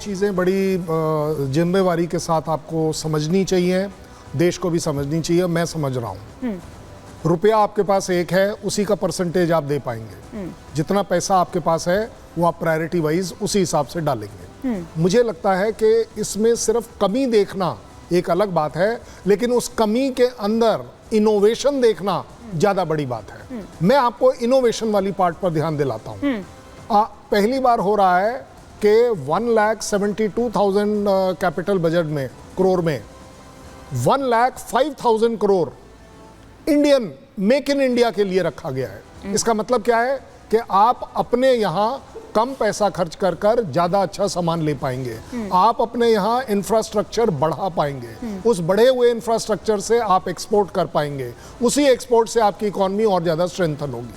चीज़ें बड़ी जिम्मेवारी के साथ आपको समझनी चाहिए, देश को भी समझनी चाहिए। मैं समझ रहा हूँ, रुपया आपके पास एक है, उसी का परसेंटेज आप दे पाएंगे। जितना पैसा आपके पास है वो आप प्रायोरिटी वाइज उसी हिसाब से डालेंगे। मुझे लगता है कि इसमें सिर्फ कमी देखना एक अलग बात है, लेकिन उस कमी के अंदर इनोवेशन देखना ज़्यादा बड़ी बात है। मैं आपको इनोवेशन वाली पार्ट पर ध्यान दिलाता हूँ। पहली बार हो रहा है कि 1,72,000 कैपिटल बजट में, करोड़ में 1,05,000 crore Indian make in India के लिए रखा गया है। इसका मतलब क्या है कि आप अपने यहाँ कम पैसा खर्च कर कर ज्यादा अच्छा सामान ले पाएंगे। आप अपने यहाँ इंफ्रास्ट्रक्चर बढ़ा पाएंगे। उस बढ़े हुए इंफ्रास्ट्रक्चर से आप एक्सपोर्ट कर पाएंगे। उसी एक्सपोर्ट से आपकी इकोनॉमी और ज्यादा स्ट्रेंथन होगी।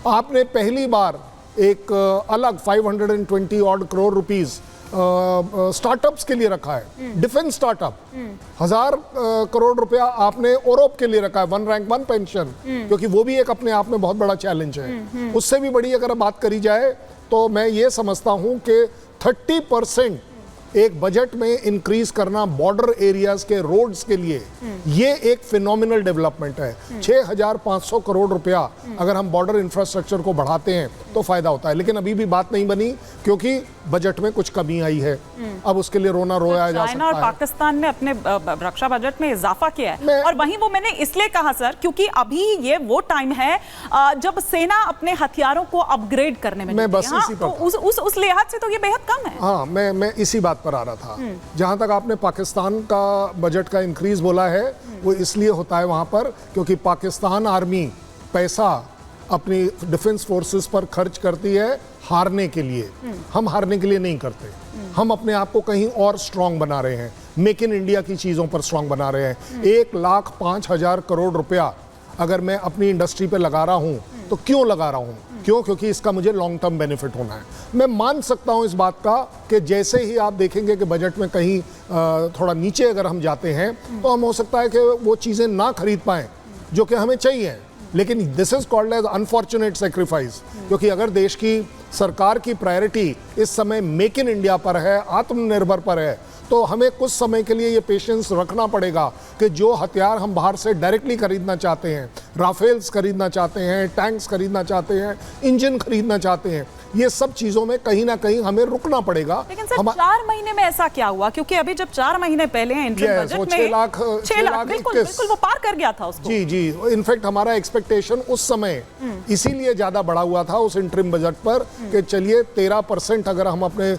आपने पहली बार एक अलग 520 ऑड करोड़ रुपीस स्टार्टअप्स के लिए रखा है। डिफेंस स्टार्टअप 1000 करोड़ रुपया आपने यूरोप के लिए रखा है, वन रैंक वन पेंशन, क्योंकि वो भी एक अपने आप में बहुत बड़ा चैलेंज है। उससे भी बड़ी अगर बात करी जाए तो मैं ये समझता हूं कि 30% एक बजट में इंक्रीज करना बॉर्डर एरियाज के रोड्स के लिए, ये एक फिनोमिनल डेवलपमेंट है। 6,500 करोड़ रुपया अगर हम बॉर्डर इंफ्रास्ट्रक्चर को बढ़ाते हैं तो फायदा होता है। लेकिन अभी भी बात नहीं बनी क्योंकि बजट में कुछ कमी आई है। अब उसके लिए रोना रोया जा सकता है। चाइना और पाकिस्तान ने अपने रक्षा बजट में इजाफा किया है, और वहीं वो मैंने इसलिए कहा सर क्योंकि अभी ये वो टाइम है जब सेना अपने हथियारों को अपग्रेड करने में उस लिहाज से तो ये बेहद कम है। हाँ, मैं इसी बात पर आ रहा था। जहां तक आपने पाकिस्तान का बजट का इंक्रीज बोला है, वो इसलिए होता है वहां पर क्योंकि पाकिस्तान आर्मी पैसा अपनी डिफेंस फोर्सेस पर खर्च करती है हारने के लिए। हम हारने के लिए नहीं करते। हम अपने आप को कहीं और स्ट्रांग बना रहे हैं, मेक इन इंडिया की चीजों पर स्ट्रांग बना रहे हैं। 1,05,000 करोड़ रुपया अगर मैं अपनी इंडस्ट्री पे लगा रहा हूं तो क्यों लगा रहा हूं? क्योंकि इसका मुझे लॉन्ग टर्म बेनिफिट होना है। मैं मान सकता हूं इस बात का कि जैसे ही आप देखेंगे कि बजट में कहीं थोड़ा नीचे अगर हम जाते हैं तो हम हो सकता है कि वो चीजें ना खरीद पाएं जो कि हमें चाहिए। लेकिन this is called as unfortunate sacrifice, क्योंकि अगर देश की सरकार की प्रायोरिटी इस समय मेक इन इंडिया पर है, आत्मनिर्भर पर है, तो हमें कुछ समय के लिए ये पेशेंस रखना पड़ेगा कि जो हथियार हम बाहर से डायरेक्टली खरीदना चाहते हैं, राफेल्स खरीदना चाहते हैं, टैंक्स खरीदना चाहते हैं, इंजन खरीदना चाहते हैं, ये सब चीजों में कहीं ना कहीं हमें रुकना पड़ेगा। लेकिन सर 4 महीने में ऐसा क्या हुआ? क्योंकि अभी जब 4 महीने पहले इंटरिम बजट में 6 लाख बिल्कुल वो पार कर गया था उसको। जी। इनफैक्ट हमारा एक्सपेक्टेशन उस समय इसीलिए ज्यादा बढ़ा हुआ था उस इंटरिम बजट पर कि चलिए 13% अगर हम अपने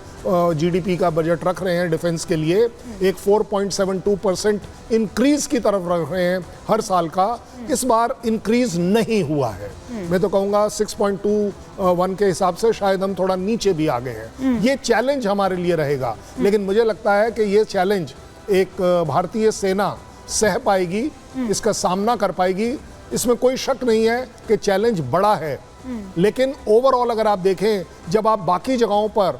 जीडीपी का बजट रख रहे हैं डिफेंस के लिए, एक 4.72% इंक्रीज की तरफ रख रहे हैं हर साल का। इस बार इंक्रीज नहीं हुआ है। मैं तो कहूंगा 6.21 के हिसाब से शायद हम थोड़ा नीचे भी आ गए हैं। ये चैलेंज हमारे लिए रहेगा, लेकिन मुझे लगता है कि ये चैलेंज एक भारतीय सेना सह पाएगी, इसका सामना कर पाएगी। इसमें कोई शक नहीं है कि चैलेंज बड़ा है, लेकिन ओवरऑल अगर आप देखें, जब आप बाकी जगहों पर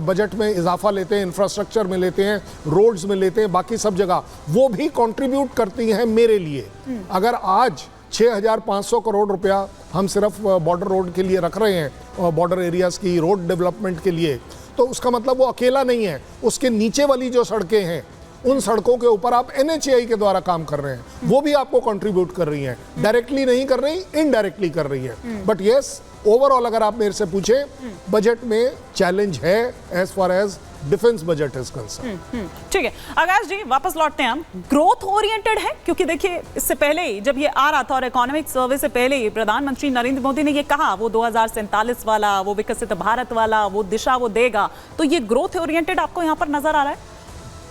बजट में इजाफा लेते हैं, इंफ्रास्ट्रक्चर में लेते हैं, रोड्स में लेते हैं, बाकी सब जगह वो भी कंट्रीब्यूट करती हैं मेरे लिए। अगर आज 6,500 करोड़ रुपया हम सिर्फ बॉर्डर रोड के लिए रख रहे हैं, बॉर्डर एरियाज की रोड डेवलपमेंट के लिए, तो उसका मतलब वो अकेला नहीं है। उसके नीचे वाली जो सड़कें हैं, उन सड़कों के ऊपर आप NHAI के द्वारा काम कर रहे हैं, वो भी आपको कंट्रीब्यूट कर रही हैं। डायरेक्टली नहीं कर रही, इनडायरेक्टली कर रही है। बट यस, ओवरऑल अगर आप मेरे से पूछे, बजट में चैलेंज है as far as defence budget is concern. ठीक है आकाश जी, वापस लौटते हैं हम। ग्रोथ ओरिएंटेड है, क्योंकि देखिए इससे पहले ही जब ये आ रहा था और इकोनॉमिक सर्वे से पहले ही प्रधानमंत्री नरेंद्र मोदी ने ये कहा वो 2047 वाला, वो विकसित भारत वाला, वो दिशा वो देगा। तो ये ग्रोथ ओरिएंटेड आपको यहाँ पर नजर आ रहा है?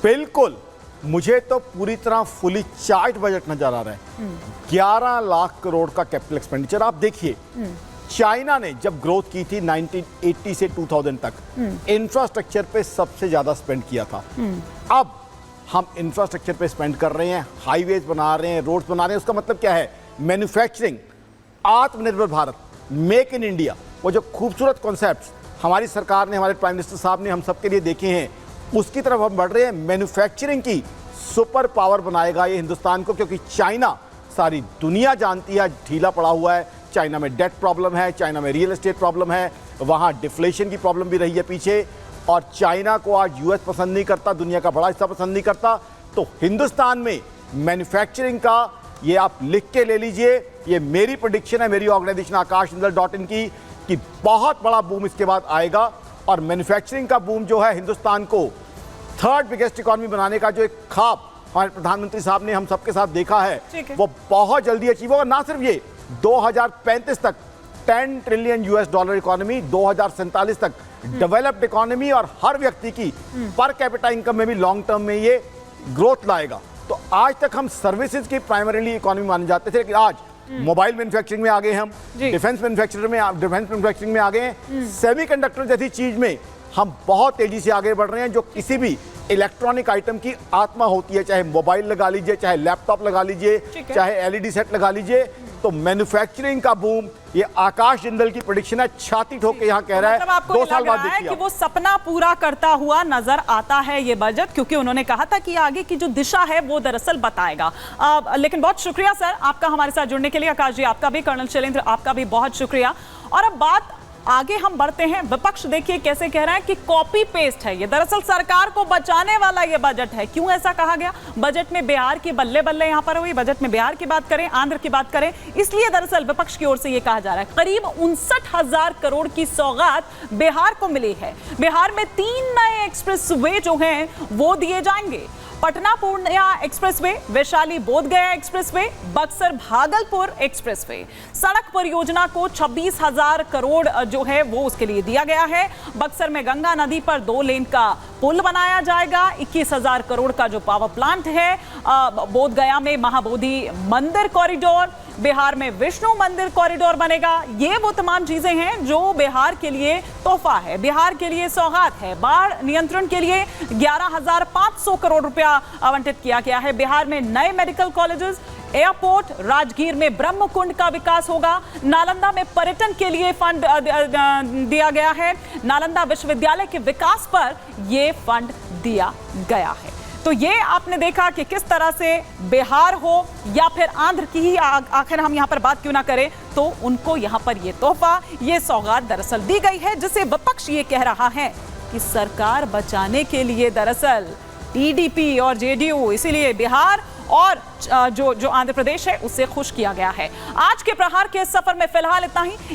बिल्कुल, मुझे तो पूरी तरह फुली चार्ट बजट नजर आ रहा है। 11 लाख करोड़ का कैपिटल एक्सपेंडिचर। आप देखिए, चाइना ने जब ग्रोथ की थी 1980 से 2000 तक, इंफ्रास्ट्रक्चर पे सबसे ज्यादा स्पेंड किया था। अब हम इंफ्रास्ट्रक्चर पे स्पेंड कर रहे हैं, हाईवेज बना रहे हैं, रोड्स बना रहे हैं। उसका मतलब क्या है? मैन्युफैक्चरिंग, आत्मनिर्भर भारत, मेक इन इंडिया, वो जो खूबसूरत कॉन्सेप्ट्स हमारी सरकार ने, हमारे प्राइम मिनिस्टर साहब ने हम सबके लिए देखे हैं, उसकी तरफ हम बढ़ रहे हैं। मैन्युफैक्चरिंग की सुपर पावर बनाएगा ये हिंदुस्तान को, क्योंकि चाइना सारी दुनिया जानती है ढीला पड़ा हुआ है। चाइना में डेट प्रॉब्लम है, चाइना में रियल एस्टेट प्रॉब्लम है, वहाँ डिफ्लेशन की प्रॉब्लम भी रही है पीछे। और चाइना को आज यूएस पसंद नहीं करता, दुनिया का बड़ा हिस्सा पसंद नहीं करता, तो हिंदुस्तान में मैन्युफैक्चरिंग का, ये आप लिख के ले लीजिए, ये मेरी प्रेडिक्शन है, मेरी ऑर्गेनाइजेशन akashjindal.in की, कि बहुत बड़ा बूम इसके बाद आएगा। और मैन्युफैक्चरिंग का बूम जो है हिंदुस्तान को थर्ड बिगेस्ट इकॉनमी बनाने का जो एक ख्वाब हमारे प्रधानमंत्री साहब ने हम सबके साथ देखा है, वो बहुत जल्दी अचीव होगा। ना सिर्फ ये, 2035 तक 10 ट्रिलियन यूएस डॉलर इकोनॉमी, 2047 तक डेवलप्ड इकोनॉमी, और हर व्यक्ति की पर कैपिटा इनकम में भी लॉन्ग टर्म में ये ग्रोथ लाएगा। तो आज तक हम सर्विसेज की प्राइमरीली इकोनॉमी माने जाते थे, लेकिन आज मोबाइल मैन्युफैक्चरिंग में आ गए हम, डिफेंस मैन्युफैक्चरिंग में आ गए हैं, सेमीकंडक्टर जैसी चीज में हम बहुत तेजी से आगे बढ़ रहे हैं, जो किसी भी इलेक्ट्रॉनिक आइटम की आत्मा होती है, चाहे मोबाइल लगा लीजिए, चाहे लैपटॉप लगा लीजिए, चाहे एलईडी सेट लगा लीजिए। तो मैन्युफैक्चरिंग का बूम, ये आकाश जिंदल की प्रेडिक्शन है, छाती ठोक के यहाँ कह रहा है। मतलब आपको 2 साल बाद है देखिए कि वो सपना पूरा करता हुआ नजर आता है ये बजट, क्योंकि उन्होंने कहा था कि आगे की जो दिशा है वो दरअसल बताएगा। लेकिन बहुत शुक्रिया सर आपका हमारे साथ जुड़ने के लिए। आकाश जी आपका भी, कर्नल शैलेंद्र आपका भी बहुत शुक्रिया। और अब बात आगे हम बढ़ते हैं। विपक्ष देखिए कैसे कह रहा है कि कॉपी पेस्ट है ये, दरअसल सरकार को बचाने वाला ये बजट है। क्यों ऐसा कहा गया? बजट में बिहार की बल्ले बल्ले यहां पर हुई, बजट में बिहार की बात करें, आंध्र की बात करें, इसलिए दरअसल विपक्ष की ओर से ये कहा जा रहा है करीब 59,000 करोड़ की सौगात बिहार को मिली है। बिहार में 3 नए एक्सप्रेस वे जो हैं वो दिए जाएंगे। Patna Purnia expressway, Vaishali Bodhgaya expressway, Buxar Bhagalpur expressway. सड़क परियोजना को 26,000 करोड़ जो है वो उसके लिए दिया गया है। बक्सर में गंगा नदी पर 2 लेन का पुल बनाया जाएगा। 21,000 करोड़ का जो पावर प्लांट है। बोधगया में महाबोधि मंदिर कॉरिडोर, बिहार में विष्णु मंदिर कॉरिडोर बनेगा। ये वो तमाम चीजें हैं जो बिहार के लिए तोहफा है, बिहार के लिए सौगात है। बाढ़ नियंत्रण के लिए 11,500 करोड़ रुपया आवंटित किया गया है। बिहार में नए मेडिकल कॉलेजेस, एयरपोर्ट, राजगीर में ब्रह्म कुंड का विकास होगा। नालंदा में पर्यटन के लिए फंड दिया गया है। नालंदा विश्वविद्यालय के विकास पर यह फंड दिया गया है। तो ये आपने देखा कि किस तरह से बिहार हो या फिर आंध्र की ही आखिर हम यहाँ पर बात क्यों ना करें, तो उनको यहाँ पर ये तोहफा, ये सौगात दरअसल दी गई है, जिसे विपक्ष ये कह रहा है कि सरकार बचाने के लिए दरअसल टीडीपी और जेडीयू, इसीलिए बिहार और जो आंध्र प्रदेश है उसे खुश किया गया है। आज के प्रहार के सफर में फिलहाल इतना ही।